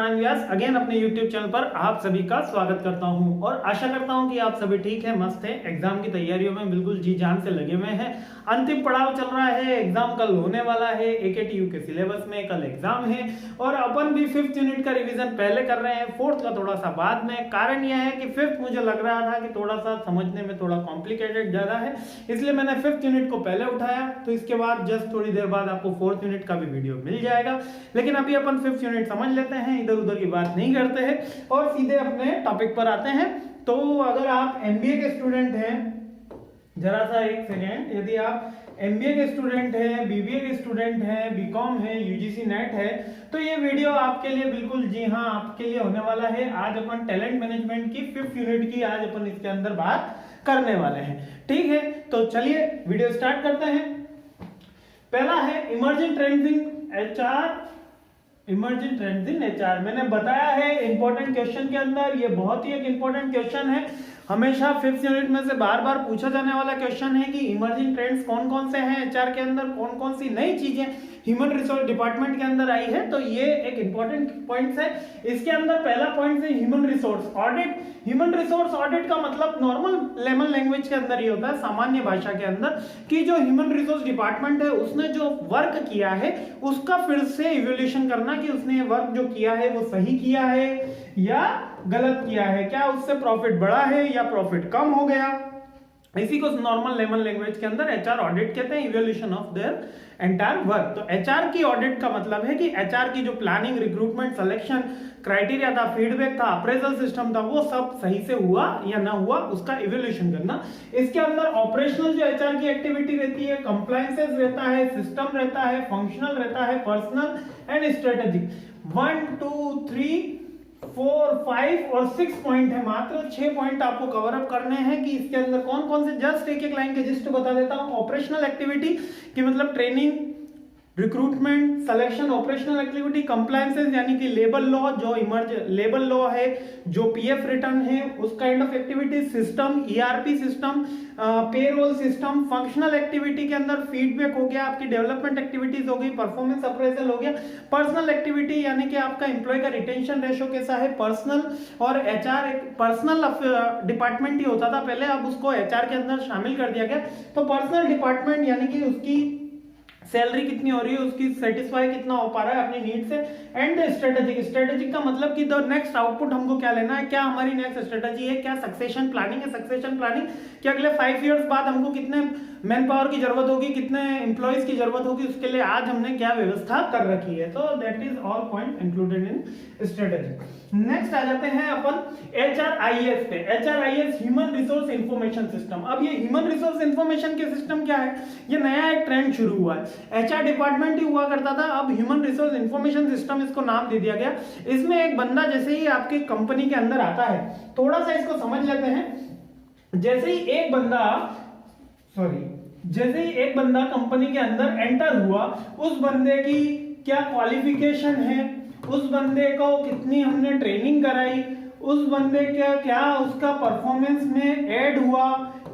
Narayan Vyas again अपने YouTube channel पर आप सभी का स्वागत करता हूं और आशा करता हूं कि आप सभी ठीक हैं, मस्त हैं, एग्जाम की तैयारियों में बिल्कुल जी जान से लगे हुए हैं। अंतिम पड़ाव चल रहा है, एग्जाम कल होने वाला है, AKTU के सिलेबस में कल एग्जाम है और अपन भी 5th यूनिट का रिवीजन पहले कर रहे हैं, 4th का थोड़ा सा बाद में। कारण यह है कि 5th मुझे लग रहा था कि थोड़ा सा समझने में थोड़ा कॉम्प्लिकेटेड ज्यादा है, इसलिए मैंने 5th यूनिट को पहले उठाया। तो इसके बाद जस्ट थोड़ी देर बाद आपको 4th यूनिट का भी वीडियो मिल जाएगा, लेकिन अभी अपन 5th यूनिट समझ लेते हैं, इधर उधर की बात नहीं करते हैं और सीधे अपने टॉपिक पर आते हैं। तो अगर आप MBA के स्टूडेंट हैं, जरा सा एक सेकेंड, यदि आप MBA के स्टूडेंट हैं, BBA के स्टूडेंट हैं, BCom है, UGC नेट है, तो ये वीडियो आपके लिए बिल्कुल जी हाँ आपके लिए होने वाला है। आज अपन टैलेंट मैनेजमेंट की 5th यूनिट की आज अपन इसके अंदर बात करने वाले हैं, ठीक है। तो चलिए वीडियो स्टार्ट करते हैं। पहला है emerging trends in HR। Emerging trends in HR मैंने बताया है इंपॉर्टेंट क्वेश्चन के अंदर, ये बहुत ही एक इंपॉर्टेंट क्वेश्चन है, हमेशा 5th यूनिट में से बार बार पूछा जाने वाला क्वेश्चन है कि इमर्जिंग ट्रेंड्स कौन कौन से हैं HR के अंदर, कौन कौन सी नई चीजें ह्यूमन रिसोर्स डिपार्टमेंट के अंदर आई है। तो ये एक इंपॉर्टेंट पॉइंट है। इसके अंदर पहला पॉइंट है human resource audit. Human resource audit का मतलब नॉर्मल लेमन लैंग्वेज के अंदर ये होता है, सामान्य भाषा के अंदर, कि जो ह्यूमन रिसोर्स डिपार्टमेंट है उसने जो वर्क किया है उसका फिर से इवैल्यूएशन करना कि उसने वर्क जो किया है वो सही किया है या गलत किया है, क्या उससे प्रॉफिट बढ़ा है या प्रॉफिट कम हो गया। इसी को नॉर्मल लेमन लैंग्वेज के अंदर HR ऑडिट कहते हैं, evaluation of their entire work. तो HR की ऑडिट का मतलब है कि HR की जो प्लानिंग, रिक्रूटमेंट, सिलेक्शन, क्राइटेरिया था, फीडबैक था, अप्रेजल सिस्टम था, वो सब सही से हुआ या ना हुआ उसका इवैल्यूएशन करना। इसके अंदर ऑपरेशनल जो HR की एक्टिविटी रहती है, कंप्लायंसेस रहता है, सिस्टम रहता है, फंक्शनल रहता है, पर्सनल एंड स्ट्रेटेजिक। 1 2 3 4 5 और 6 पॉइंट है, मात्र 6 पॉइंट आपको कवर अप करने हैं कि इसके अंदर कौन कौन से, जस्ट एक एक लाइन के जिस्ट बता देता हूं। ऑपरेशनल एक्टिविटी की मतलब training, recruitment, selection, operational activity, compliances यानी कि लेबर लॉ, जो लेबर लॉ है, जो PF रिटर्न है उस kind of activity, system, ERP system, payroll system, functional activity के अंदर फीडबैक हो गया, आपकी डेवलपमेंट एक्टिविटीज हो गई, परफॉर्मेंस अप्रेजल हो गया, पर्सनल एक्टिविटी यानी कि आपका एम्प्लॉय का रिटेंशन रेशो कैसा है। पर्सनल और HR एक पर्सनल डिपार्टमेंट ही होता था पहले, अब उसको HR के अंदर शामिल कर दिया गया। तो पर्सनल डिपार्टमेंट यानी कि उसकी सैलरी कितनी हो रही है, उसकी सेटिस्फाई कितना हो पा रहा है अपनी नीड से। एंड स्ट्रेटेजिक, स्ट्रेटेजिक का मतलब कि द नेक्स्ट आउटपुट हमको क्या लेना है, क्या हमारी नेक्स्ट स्ट्रेटेजी है, क्या सक्सेशन प्लानिंग है, सक्सेशन प्लानिंग कि अगले 5 इयर्स बाद हमको कितने मैन पावर की जरूरत होगी, कितने एम्प्लॉइज की जरूरत होगी, उसके लिए आज हमने क्या व्यवस्था कर रखी है। तो that is all point included in strategy. Next आ जाते हैं अपन HRIS पे। HRIS human resource information system. अब ये ह्यूमन रिसोर्स इंफॉर्मेशन के सिस्टम क्या है, ये नया एक ट्रेंड शुरू हुआ है। HR डिपार्टमेंट ही हुआ करता था, अब ह्यूमन रिसोर्स इंफॉर्मेशन सिस्टम इसको नाम दे दिया गया। इसमें एक बंदा जैसे ही आपके कंपनी के अंदर आता है, थोड़ा सा इसको समझ लेते हैं। जैसे ही एक बंदा कंपनी के अंदर एंटर हुआ, उस बंदे की क्या क्वालिफिकेशन है, उस बंदे को कितनी हमने ट्रेनिंग कराई, उस बंदे का क्या उसका परफॉर्मेंस में ऐड हुआ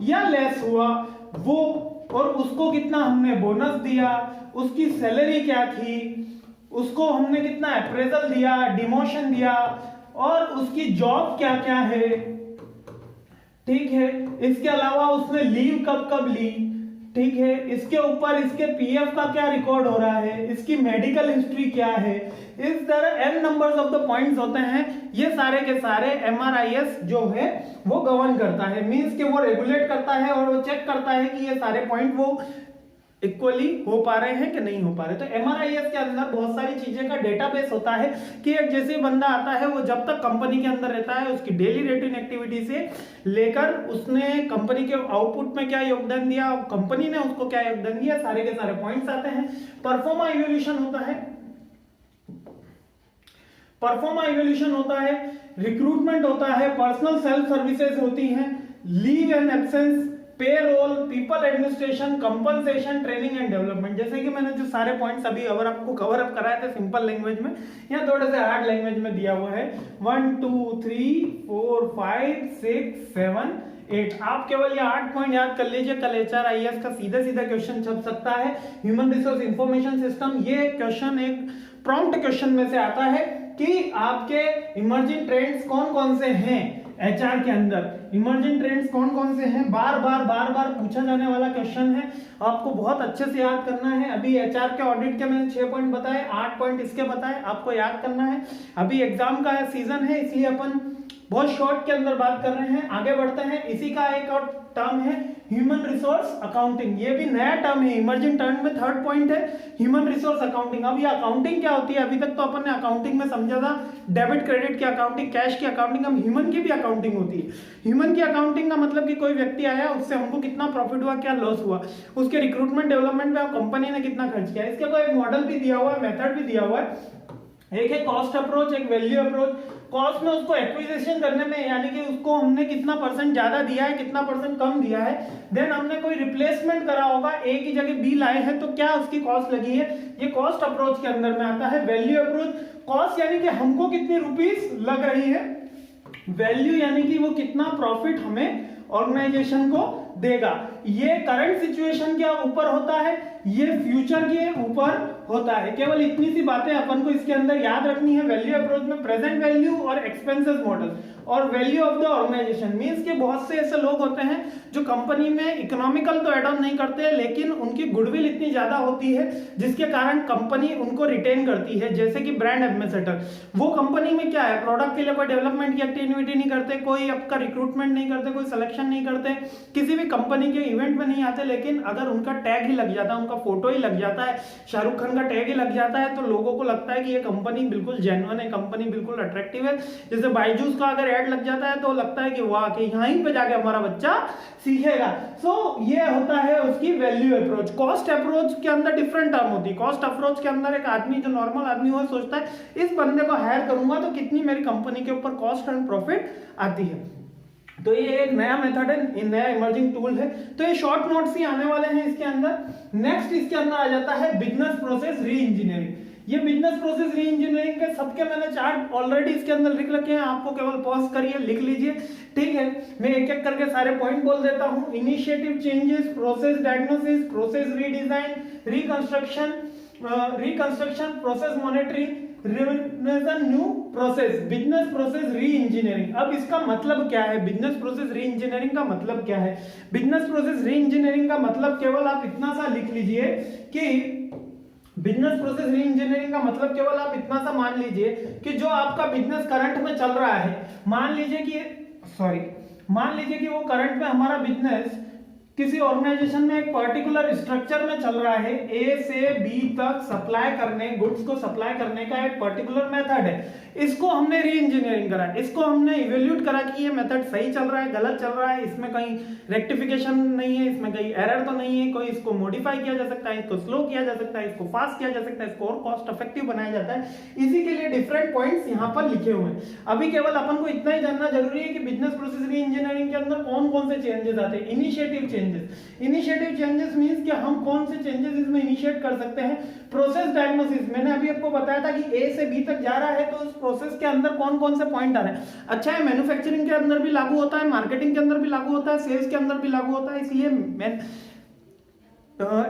या लेस हुआ, वो और उसको कितना हमने बोनस दिया, उसकी सैलरी क्या थी, उसको हमने कितना अप्रेजल दिया, डिमोशन दिया, और उसकी जॉब क्या क्या है, ठीक है। इसके अलावा उसने लीव कब कब ली, ठीक है। इसके ऊपर इसके PF का क्या रिकॉर्ड हो रहा है, इसकी मेडिकल हिस्ट्री क्या है। इस तरह n numbers of the points होते हैं, ये सारे के सारे MRIS जो है वो गवर्न करता है, मींस कि वो रेगुलेट करता है और वो चेक करता है कि ये सारे पॉइंट वो इक्वली हो पा रहे हैं कि नहीं हो पा रहे। तो MRIS के अंदर बहुत सारी चीजें का डेटाबेस होता है कि एक जैसे बंदा आता है, वो जब तक कंपनी के अंदर रहता है, उसकी डेली रूटीन एक्टिविटी से लेकर उसने कंपनी के आउटपुट में क्या योगदान दिया, कंपनी ने उसको क्या योगदान दिया, सारे के सारे पॉइंट्स आते हैं। परफॉर्मा इवैल्यूएशन होता है, रिक्रूटमेंट होता है, पर्सनल सेल्फ सर्विसेज होती हैं, leave and absence, payroll, people administration, compensation, training and development. जैसे कि मैंने जो सारे पॉइंट्स अभी अगर आपको कवर अप कराए थे सिंपल लैंग्वेज में, या थोड़े से हार्ड लैंग्वेज में दिया हुआ है। 1 2 3 4 5 6 7 8। आप केवल ये 8 पॉइंट याद कर लीजिए, कल HRIS का सीधा सीधा क्वेश्चन छप सकता है। ह्यूमन रिसोर्स इंफॉर्मेशन सिस्टम, ये क्वेश्चन एक प्रॉम्प्ट क्वेश्चन में से आता है कि आपके इमर्जिंग ट्रेंड्स कौन कौन से हैं एचआर के अंदर। इमर्जिंग ट्रेंड्स कौन कौन से हैं, बार बार पूछा जाने वाला क्वेश्चन है, आपको बहुत अच्छे से याद करना है। अभी एचआर के ऑडिट के मैंने 6 पॉइंट बताए, 8 पॉइंट इसके बताए, आपको याद करना है। अभी एग्जाम का सीजन है, इसलिए अपन बहुत शॉर्ट के अंदर बात कर रहे हैं। आगे बढ़ते हैं। इसी का एक और टर्म है ह्यूमन रिसोर्स अकाउंटिंग, ये भी नया टर्म है, इमर्जिंग टर्म में 3rd पॉइंट है ह्यूमन रिसोर्स अकाउंटिंग। अब ये अकाउंटिंग क्या होती है, अभी तक तो अपन ने अकाउंटिंग में समझा था डेबिट क्रेडिट की अकाउंटिंग, कैश की अकाउंटिंग, अब ह्यूमन की भी अकाउंटिंग होती है। ह्यूमन की अकाउंटिंग का मतलब कि कोई व्यक्ति आया, उससे हमको कितना प्रॉफिट हुआ, क्या लॉस हुआ, उसके रिक्रूटमेंट डेवलपमेंट में कंपनी ने कितना खर्च किया, इसके कोई एक मॉडल भी दिया हुआ है, मेथड भी दिया हुआ है। एक है कॉस्ट अप्रोच, एक वैल्यू अप्रोच। कॉस्ट में उसको एक्विजिशन करने में, यानी कि उसको हमने कितना परसेंट ज्यादा दिया है, कितना परसेंट कम दिया है, देन हमने कोई रिप्लेसमेंट करा होगा, ए की जगह बी लाए हैं, तो क्या उसकी कॉस्ट लगी है, ये कॉस्ट अप्रोच के अंदर में आता है। वैल्यू अप्रोच, कॉस्ट यानी कि हमको कितनी रुपीस लग रही है, वैल्यू यानी कि वो कितना प्रॉफिट हमें ऑर्गेनाइजेशन को देगा। ये करंट सिचुएशन के ऊपर होता है, ये फ्यूचर के ऊपर होता है। केवल इतनी सी बातें अपन को इसके अंदर याद रखनी है। वैल्यू अप्रोच में प्रेजेंट वैल्यू और एक्सपेंसेस मॉडल और value of the organization, means के बहुत से ऐसे लोग होते हैं जो कंपनी में इकोनॉमिकल तो एड ऑन नहीं करते, लेकिन उनकी गुडविल इतनी ज्यादा होती है जिसके कारण कंपनी उनको रिटेन करती है। जैसे कि ब्रांड एम्बेसडर, वो कंपनी में क्या है, प्रोडक्ट के लिए कोई डेवलपमेंट की एक्टिविटी नहीं करते, कोई आपका रिक्रूटमेंट नहीं करते, कोई सिलेक्शन नहीं करते, किसी भी कंपनी के इवेंट में नहीं आते, लेकिन अगर उनका टैग ही लग जाता है, उनका फोटो ही लग जाता है, शाहरुख खान का टैग ही लग जाता है, तो लोगों को लगता है कि ये कंपनी बिल्कुल जेन्युइन है, कंपनी बिल्कुल अट्रैक्टिव है। जैसे बायजूस का अगर ऐड लग जाता है तो लगता है कि वाह, कि यहीं पे जाके हमारा बच्चा सीखेगा। सो ये होता है उसकी वैल्यू अप्रोच। कॉस्ट अप्रोच के अंदर डिफरेंट टर्म होती है। कॉस्ट अप्रोच के अंदर एक आदमी, जो नॉर्मल आदमी हो, सोचता है इस बंदे को हायर करूंगा तो कितनी मेरी कंपनी के ऊपर कॉस्ट एंड प्रॉफिट आती है। तो ये एक नया मेथड है, नया इमर्जिंग टूल है। तो ये शॉर्ट नोट्स ही आने वाले हैं इसके अंदर। नेक्स्ट इसके अंदर आ जाता है बिजनेस प्रोसेस री इंजीनियरिंग। ये बिजनेस प्रोसेस री इंजीनियरिंग के सबके मैंने चार्ट ऑलरेडी इसके अंदर लिख रखे हैं, आपको केवल पॉज करिए, लिख लीजिए, ठीक है। मैं एक एक करके सारे पॉइंट बोल देता हूं। Initiative changes, process diagnosis, process redesign, reconstruction, process monitoring, new process, business process री इंजीनियरिंग। अब इसका मतलब क्या है, बिजनेस प्रोसेस री इंजीनियरिंग का मतलब क्या है? बिजनेस प्रोसेस री इंजीनियरिंग का मतलब केवल आप इतना सा लिख लीजिए कि बिजनेस प्रोसेस री इंजीनियरिंग का मतलब केवल आप इतना सा मान लीजिए कि जो आपका बिजनेस करंट में चल रहा है, मान लीजिए कि वो करंट में हमारा बिजनेस किसी ऑर्गेनाइजेशन में एक पर्टिकुलर स्ट्रक्चर में चल रहा है, ए से बी तक सप्लाई करने, गुड्स को सप्लाई करने का एक पर्टिकुलर मेथड है। इसको हमने री इंजीनियरिंग करा, इसको हमने इवेल्यूट करा कि ये मेथड सही चल रहा है, गलत चल रहा है, इसमें कहीं रेक्टिफिकेशन नहीं है, इसमें कहीं एरर तो नहीं है, कोई इसको मॉडिफाई किया जा सकता है, इसको स्लो किया जा सकता है, इसको फास्ट किया जा सकता है, इसको और कॉस्ट इफेक्टिव बनाया जाता है। इसी के लिए डिफरेंट पॉइंट्स यहाँ पर लिखे हुए हैं। अभी केवल अपन को इतना ही जानना जरूरी है कि बिजनेस प्रोसेस री इंजीनियरिंग के अंदर कौन कौन से चेंजेस आते हैं। इनिशिएटिव चेंजेस मींस कि हम कौन से चेंजेस इसमें इनिशिएट कर सकते हैं। प्रोसेस डायग्नोसिस, मैंने अभी आपको बताया था कि ए से बी तक जा रहा है, तो उस प्रोसेस के अंदर कौन कौन से पॉइंट आ रहे हैं। अच्छा है, मैन्युफैक्चरिंग के अंदर भी लागू होता है, मार्केटिंग के अंदर भी लागू होता है, सेल्स के अंदर भी लागू होता है। इसलिए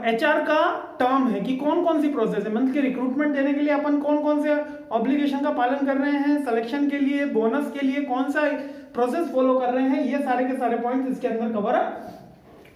एचआर का टर्म है कि कौन कौन सी प्रोसेस है, मतलब कि रिक्रूटमेंट देने के लिए अपन कौन कौन से ऑब्लिगेशन का पालन कर रहे हैं, सिलेक्शन के लिए, बोनस के लिए कौन सा प्रोसेस फॉलो कर रहे हैं, ये सारे के सारे पॉइंट्स इसके अंदर कवर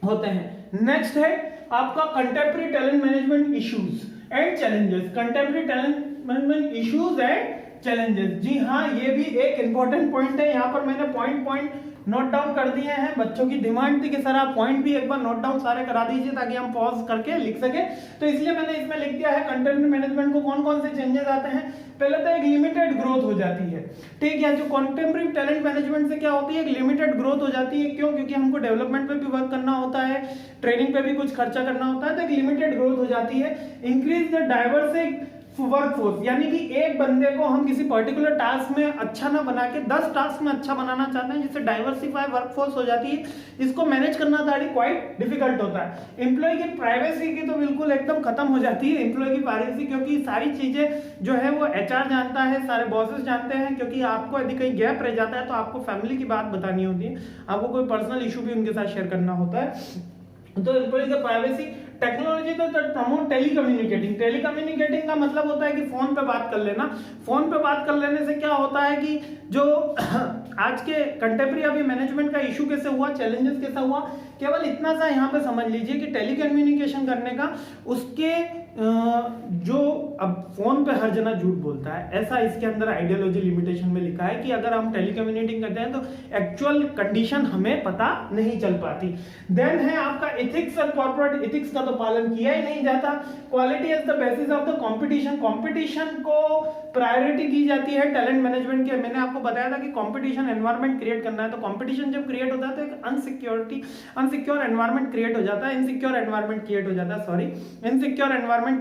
होते हैं। नेक्स्ट है आपका contemporary talent management issues and challenges. Contemporary talent management issues and challenges, जी हाँ, ये भी एक इंपॉर्टेंट पॉइंट है। यहाँ पर मैंने पॉइंट नोट डाउन कर दिए हैं। बच्चों की डिमांड थी कि सर आप पॉइंट भी एक बार नोट डाउन सारे करा दीजिए ताकि हम पॉज करके लिख सके, तो इसलिए मैंने इसमें लिख दिया है कंटेम्पररी मैनेजमेंट को कौन कौन से चेंजेस आते हैं। पहले तो एक लिमिटेड ग्रोथ हो जाती है, ठीक है। जो कंटेम्पररी टैलेंट मैनेजमेंट से क्या होती है, एक लिमिटेड ग्रोथ हो जाती है। क्यों? क्योंकि हमको डेवलपमेंट पे भी वर्क करना होता है, ट्रेनिंग पे भी कुछ खर्चा करना होता है, तो एक लिमिटेड ग्रोथ हो जाती है। इंक्रीज द डाइवर्सिटी वर्कफोर्स, यानी कि एक बंदे को हम किसी पर्टिकुलर टास्क में अच्छा ना बना के 10 टास्क में अच्छा बनाना चाहते हैं, जिससे डाइवर्सिफाई वर्कफोर्स हो जाती है। इसको मैनेज करना क्वाइट डिफिकल्ट होता है। एम्प्लॉय की प्राइवेसी की तो बिल्कुल एकदम खत्म हो जाती है, एम्प्लॉय की प्राइवेसी, क्योंकि सारी चीजें जो है वो एचआर जानता है, सारे बॉसेस जानते हैं। क्योंकि आपको यदि कहीं गैप रह जाता है तो आपको फैमिली की बात बतानी होती है, आपको कोई पर्सनल इशू भी उनके साथ शेयर करना होता है। तो एम्प्लॉय की प्राइवेसी, टेक्नोलॉजी टेक्नोलॉजी तो प्रमोट टेलीकम्युनिकेटिंग। टेलीकम्युनिकेटिंग का मतलब होता है कि फोन पे बात कर लेना। फोन पे बात कर लेने से क्या होता है कि जो आज के कंटेम्प्रेरी अभी मैनेजमेंट का इशू कैसे हुआ, चैलेंजेस कैसा हुआ, केवल इतना सा यहाँ पे समझ लीजिए कि टेलीकम्युनिकेशन करने का उसके जो अब फोन पे हर जना झूठ बोलता है, ऐसा इसके अंदर आइडियोलॉजी लिमिटेशन में लिखा है कि अगर हम टेलीकम्युनिकेटिंग करते हैं तो एक्चुअल कंडीशन हमें पता नहीं चल पाती। देन है आपका एथिक्स और कॉर्पोरेट एथिक्स का तो पालन किया ही नहीं जाता। Quality is the basis of the competition. Competition को प्रायोरिटी दी जाती है टैलेंट मैनेजमेंट के। मैंने आपको बताया था कि कंपटीशन एनवायरनमेंट क्रिएट करना है, तो कंपटीशन जब क्रिएट होता है तो एक अनसिक्योर एनवायरनमेंट क्रिएट हो जाता है, इनसिक्योर एनवायरनमेंट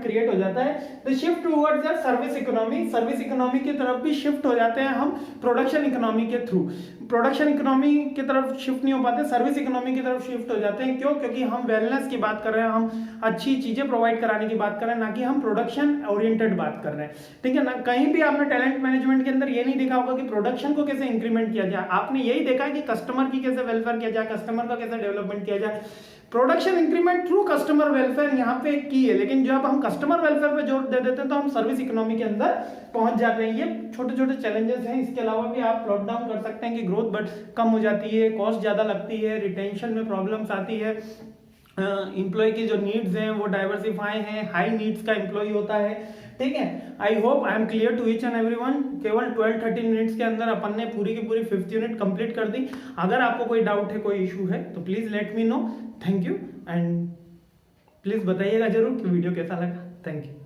क्रिएट हो जाता है। The shift towards the service economy. Service economy की तरफ भी शिफ्ट हो जाते हैं हम प्रोडक्शन इकोनॉमी के थ्रू। प्रोडक्शन इकोनॉमी की तरफ शिफ्ट नहीं हो पाते, सर्विस इकोनॉमी की तरफ शिफ्ट हो जाते हैं। क्यों? क्योंकि हम वेलनेस की बात कर रहे हैं, हम अच्छी चीजें प्रोवाइड कराने की बात कर रहे हैं, ना कि हम प्रोडक्शन ओरिएंटेड बात कर रहे हैं। ठीक है ना? कहीं भी आपने टैलेंट मैनेजमेंट के अंदर ये नहीं देखा होगा कि प्रोडक्शन को कैसे इंक्रीमेंट किया जाए। आपने यही देखा है कि कस्टमर की कैसे वेलफेयर किया जाए, कस्टमर का कैसे डेवलपमेंट किया जाए। Production increment through customer welfare यहाँ पे की है, लेकिन जब हम कस्टमर वेलफेयर पे जोर दे देते हैं तो हम सर्विस इकोनॉमी के अंदर पहुंच जाते हैं। ये छोटे छोटे चैलेंजेस हैं। इसके अलावा भी आप प्लॉट डाउन कर सकते हैं कि ग्रोथ बट कम हो जाती है, कॉस्ट ज्यादा लगती है, रिटेंशन में प्रॉब्लम्स आती है, एम्प्लॉय की जो नीड्स हैं वो डाइवर्सिफाई हैं, हाई नीड्स का एम्प्लॉय होता है। ठीक है, I hope I am clear to each and everyone. केवल 12-13 मिनट्स के अंदर अपन ने पूरी की पूरी 5th यूनिट कंप्लीट कर दी। अगर आपको कोई डाउट है, कोई इशू है तो please let me know. Thank you and please बताइएगा जरूर कि वीडियो कैसा लगा। Thank you.